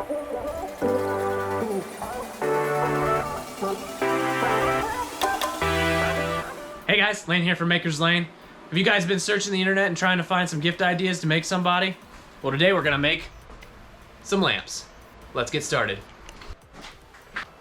Hey guys, Lane here from Maker's Lane. Have you guys been searching the internet and trying to find some gift ideas to make somebody? Well, today we're gonna make some lamps. Let's get started.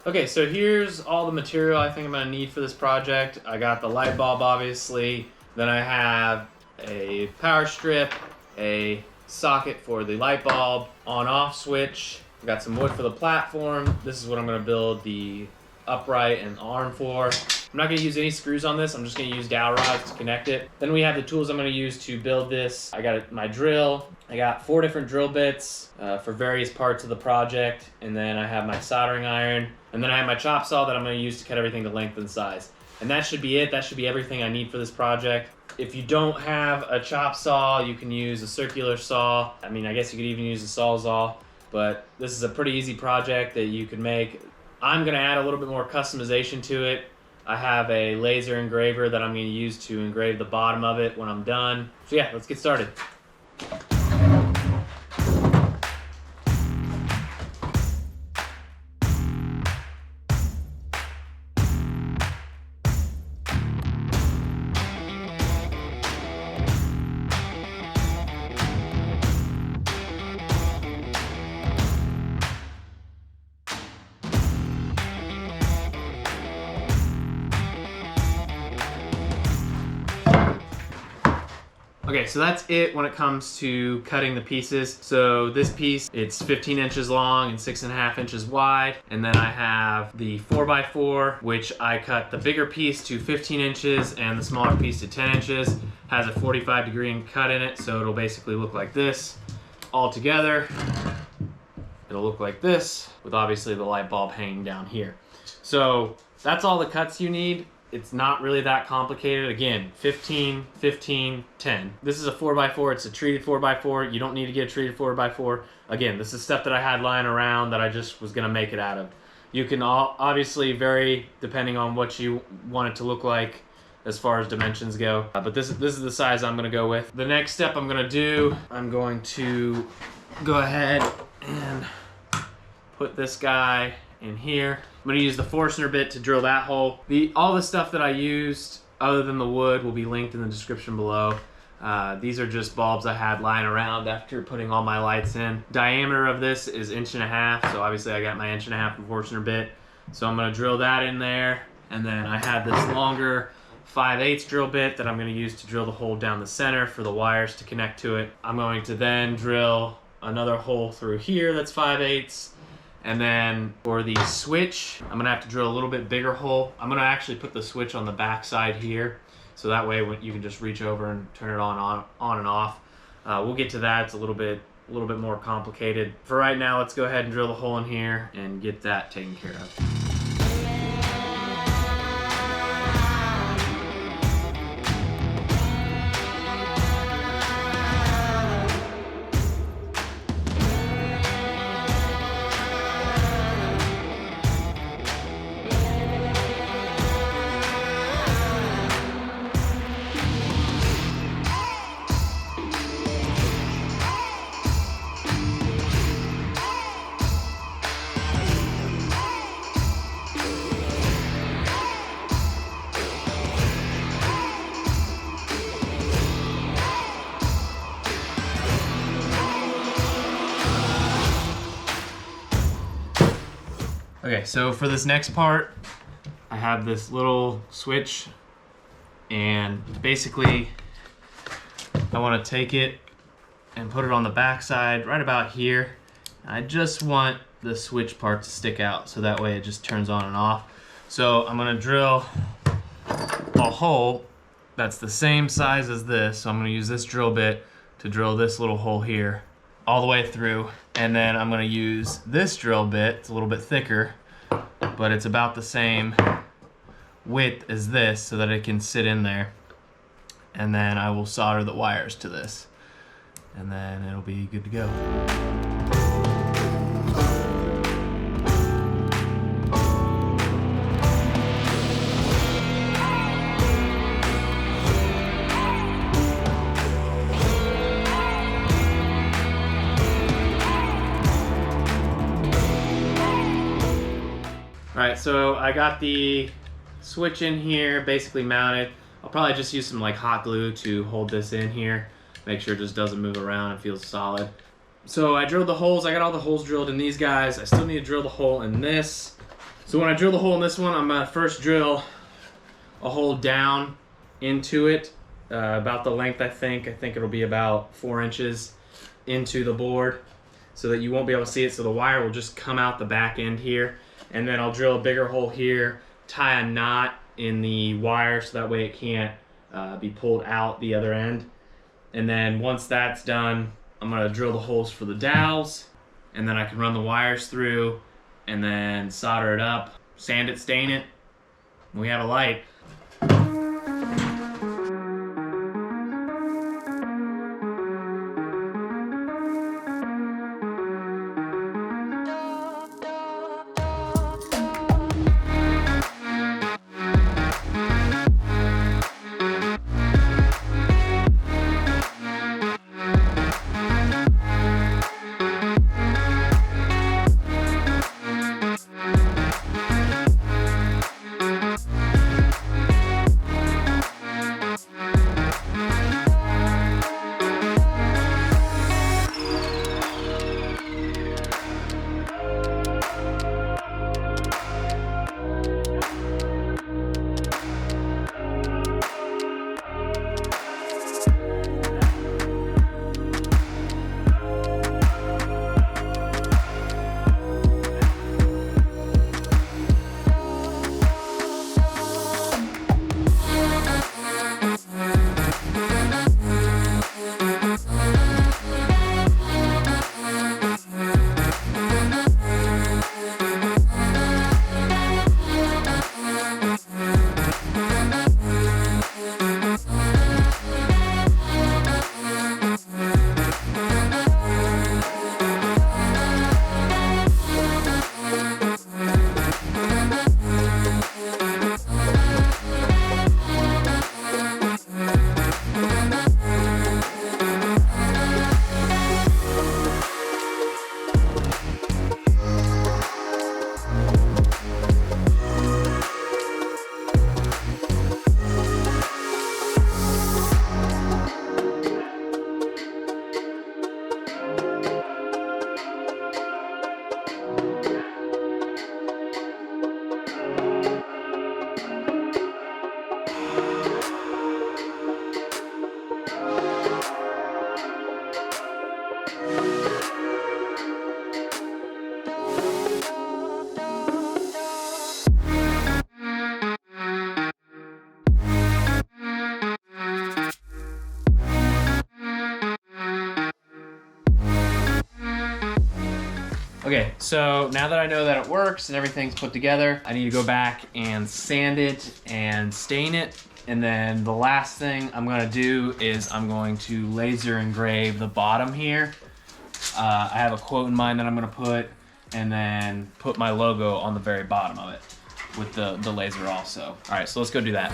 Okay, so here's all the material I think I'm gonna need for this project. I got the light bulb, obviously. Then I have a power strip, a socket for the light bulb, on-off switch. I got some wood for the platform. This is what I'm gonna build the upright and arm for. I'm not gonna use any screws on this. I'm just gonna use dowel rods to connect it. Then we have the tools I'm gonna use to build this. I got my drill. I got 4 different drill bits for various parts of the project. And then I have my soldering iron. And then I have my chop saw that I'm gonna use to cut everything to length and size. And that should be it. That should be everything I need for this project. If you don't have a chop saw, you can use a circular saw. I mean, I guess you could even use a Sawzall, but this is a pretty easy project that you can make. I'm gonna add a little bit more customization to it. I have a laser engraver that I'm gonna use to engrave the bottom of it when I'm done. So yeah, let's get started. Okay, so that's it when it comes to cutting the pieces. So this piece, it's 15 inches long and 6.5 inches wide. And then I have the 4x4, which I cut the bigger piece to 15 inches and the smaller piece to 10 inches. Has a 45-degree cut in it, so it'll basically look like this. All together, it'll look like this, with obviously the light bulb hanging down here. So that's all the cuts you need. It's not really that complicated. Again, 15, 15, 10. This is a 4x4, it's a treated 4x4. You don't need to get a treated 4x4. Again, this is stuff that I had lying around that I just was gonna make it out of. You can obviously vary depending on what you want it to look like as far as dimensions go. But this is the size I'm gonna go with. The next step I'm gonna do, I'm going to go ahead and put this guy in here. I'm gonna use the Forstner bit to drill that hole. All the stuff that I used, other than the wood, will be linked in the description below. These are just bulbs I had lying around after putting all my lights in. Diameter of this is 1.5 inches, so obviously I got my 1.5 inch from Forstner bit. So I'm gonna drill that in there, and then I have this longer 5/8 drill bit that I'm gonna use to drill the hole down the center for the wires to connect to it. I'm going to then drill another hole through here that's 5/8. And then for the switch, I'm gonna have to drill a little bit bigger hole. I'm gonna actually put the switch on the back side here, so that way you can just reach over and turn it on and off. We'll get to that. It's a little bit more complicated. For right now, let's go ahead and drill the hole in here and get that taken care of. Okay, so for this next part, I have this little switch, and basically I want to take it and put it on the back side right about here. I just want the switch part to stick out so that way it just turns on and off. So I'm going to drill a hole that's the same size as this. So I'm going to use this drill bit to drill this little hole here all the way through, and then I'm going to use this drill bit. It's a little bit thicker, but it's about the same width as this so that it can sit in there, and then I will solder the wires to this, and then it'll be good to go. All right, so I got the switch in here, basically mounted. I'll probably just use some like hot glue to hold this in here. Make sure it just doesn't move around and feels solid. So I drilled the holes. I got all the holes drilled in these guys. I still need to drill the hole in this. So when I drill the hole in this one, I'm gonna first drill a hole down into it, about the length I think. I think it'll be about 4 inches into the board so that you won't be able to see it. So the wire will just come out the back end here. And then I'll drill a bigger hole here, tie a knot in the wire so that way it can't be pulled out the other end. And then once that's done, I'm gonna drill the holes for the dowels, and then I can run the wires through and then solder it up, sand it, stain it, and we have a light. Okay, so now that I know that it works and everything's put together, I need to go back and sand it and stain it. And then the last thing I'm gonna do is I'm going to laser engrave the bottom here. I have a quote in mind that I'm gonna put, and then put my logo on the very bottom of it with the laser also. All right, so let's go do that.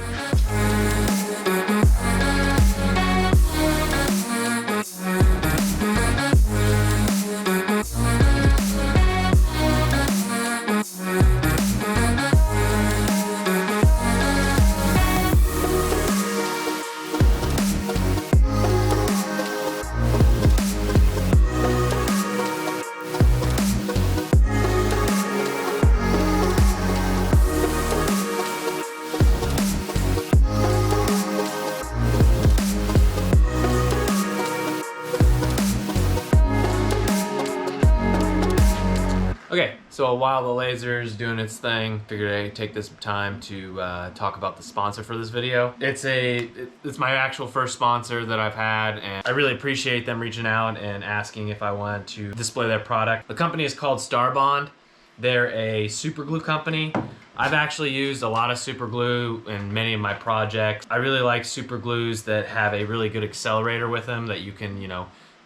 Okay, so while the laser's doing its thing, figured I'd take this time to talk about the sponsor for this video. It's my actual first sponsor that I've had, and I really appreciate them reaching out and asking if I wanted to display their product. The company is called Starbond. They're a super glue company. I've actually used a lot of super glue in many of my projects. I really like super glues that have a really good accelerator with them that you can,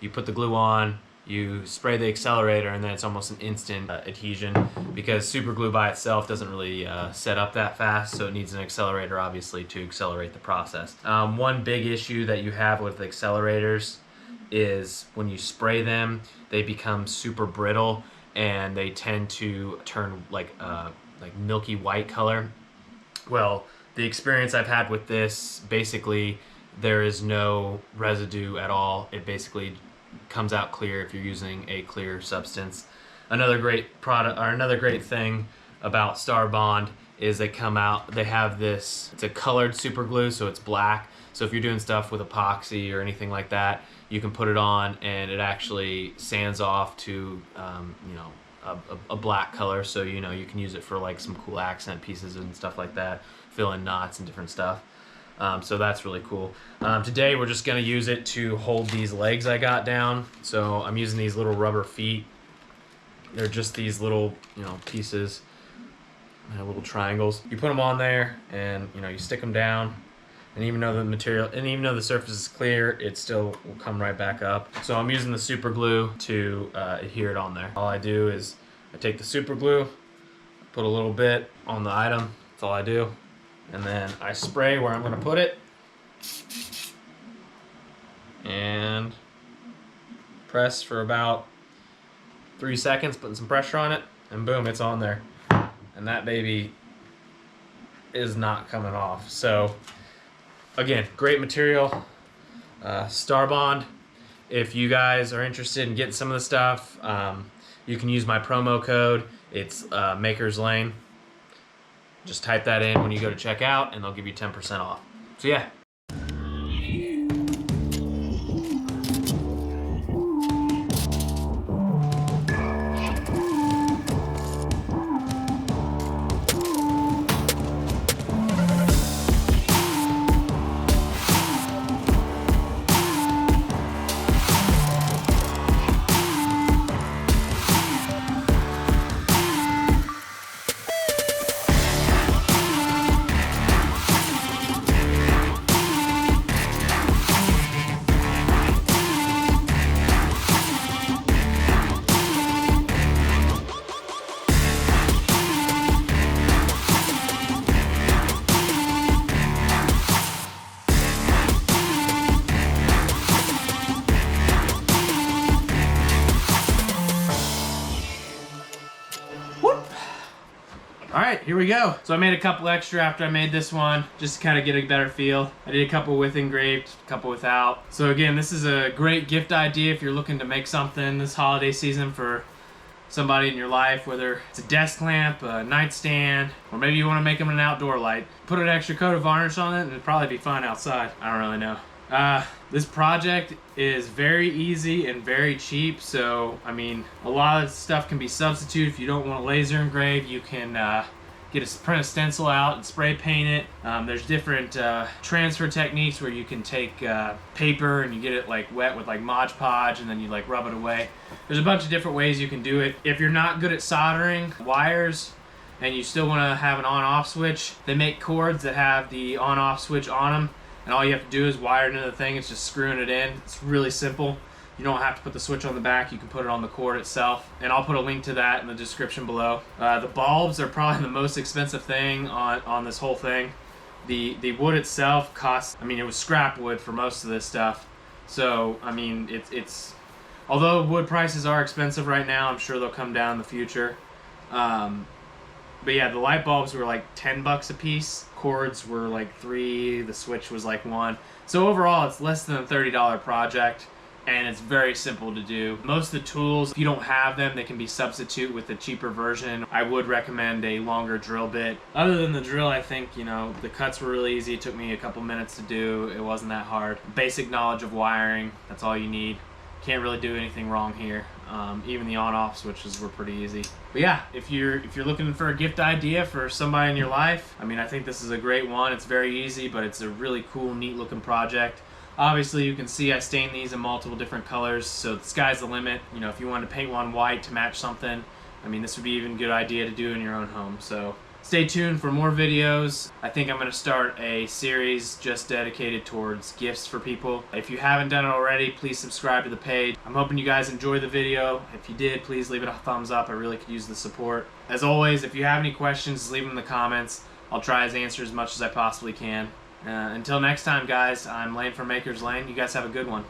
you put the glue on, you spray the accelerator, and then it's almost an instant adhesion, because super glue by itself doesn't really set up that fast, so it needs an accelerator obviously to accelerate the process. One big issue that you have with accelerators is when you spray them, they become super brittle and they tend to turn like like milky white color. Well, the experience I've had with this, basically there is no residue at all. It basically comes out clear if you're using a clear substance. Another great product, or another great thing about Star Bond is they have this, it's a colored super glue, so it's black. So if you're doing stuff with epoxy or anything like that, you can put it on and it actually sands off to, you know, a black color. So, you know, you can use it for like some cool accent pieces and stuff like that, fill in knots and different stuff. So that's really cool. Today we're just gonna use it to hold these legs I got down. So I'm using these little rubber feet. They're just these little, you know, pieces, little triangles. You put them on there and, you know, you stick them down. And even though the surface is clear, it still will come right back up. So I'm using the super glue to adhere it on there. All I do is I take the super glue, put a little bit on the item. That's all I do. And then I spray where I'm gonna put it. And press for about 3 seconds, putting some pressure on it, and boom, it's on there. And that baby is not coming off. So again, great material, Star Bond. If you guys are interested in getting some of the stuff, you can use my promo code. It's Maker's Lane. Just type that in when you go to checkout and they'll give you 10% off. So yeah. All right, here we go. So I made a couple extra after I made this one, just to kind of get a better feel. I did a couple with engraved, a couple without. So again, this is a great gift idea if you're looking to make something this holiday season for somebody in your life, whether it's a desk lamp, a nightstand, or maybe you want to make them an outdoor light. Put an extra coat of varnish on it and it'd probably be fine outside. I don't really know. This project is very easy and very cheap, so I mean, a lot of stuff can be substituted. If you don't want to laser engrave, you can print a stencil out and spray paint it. There's different transfer techniques where you can take paper and you get it like wet with like Mod Podge and then you like rub it away. There's a bunch of different ways you can do it. If you're not good at soldering wires and you still want to have an on-off switch, they make cords that have the on-off switch on them. And all you have to do is wire it into the thing. It's just screwing it in. It's really simple. You don't have to put the switch on the back. You can put it on the cord itself. And I'll put a link to that in the description below. The bulbs are probably the most expensive thing on this whole thing. The wood itself costs, I mean, it was scrap wood for most of this stuff. So, I mean, it's although wood prices are expensive right now, I'm sure they'll come down in the future. But yeah, the light bulbs were like 10 bucks a piece. Cords were like $3, the switch was like $1. So overall, it's less than a $30 project, and it's very simple to do. Most of the tools, if you don't have them, they can be substituted with a cheaper version. I would recommend a longer drill bit. Other than the drill, I think, you know, the cuts were really easy. It took me a couple minutes to do. It wasn't that hard. Basic knowledge of wiring, that's all you need. Can't really do anything wrong here. Even the on-off switches were pretty easy. But yeah, if you're looking for a gift idea for somebody in your life, I mean, I think this is a great one. It's very easy, but it's a really cool, neat looking project. Obviously, you can see I stained these in multiple different colors, so the sky's the limit. You know, if you wanted to paint one white to match something, I mean, this would be even a good idea to do in your own home. So stay tuned for more videos. I think I'm going to start a series just dedicated towards gifts for people. If you haven't done it already, please subscribe to the page. I'm hoping you guys enjoyed the video. If you did, please leave it a thumbs up. I really could use the support. As always, if you have any questions, leave them in the comments. I'll try to answer as much as I possibly can. Until next time, guys, I'm Lane from Maker's Lane. You guys have a good one.